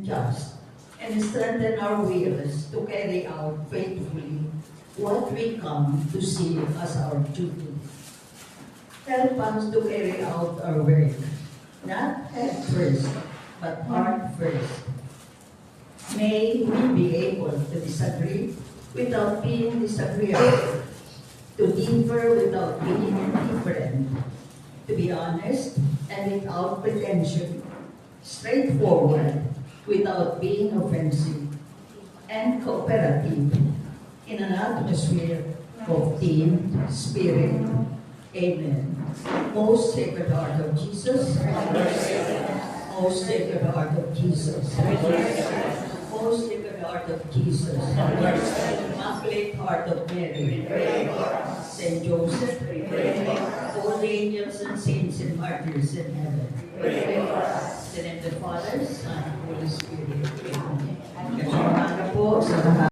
just, and strengthen our wills to carry out faithfully what we come to see as our duty. Help us to carry out our work, not head first, but heart first. May we be able to disagree without being disagreeable, to differ without being indifferent, to be honest and without pretension, straightforward without being offensive, and cooperative in an atmosphere of team spirit. Amen. Most Sacred Heart of Jesus, Most Sacred Heart of Jesus, Most Sacred Heart of Jesus, Immaculate Heart of Mary, Saint Joseph, all the angels and saints and martyrs in heaven. In the name of the Father, Son, and Holy Spirit. Amen. Kasama po sa lahat.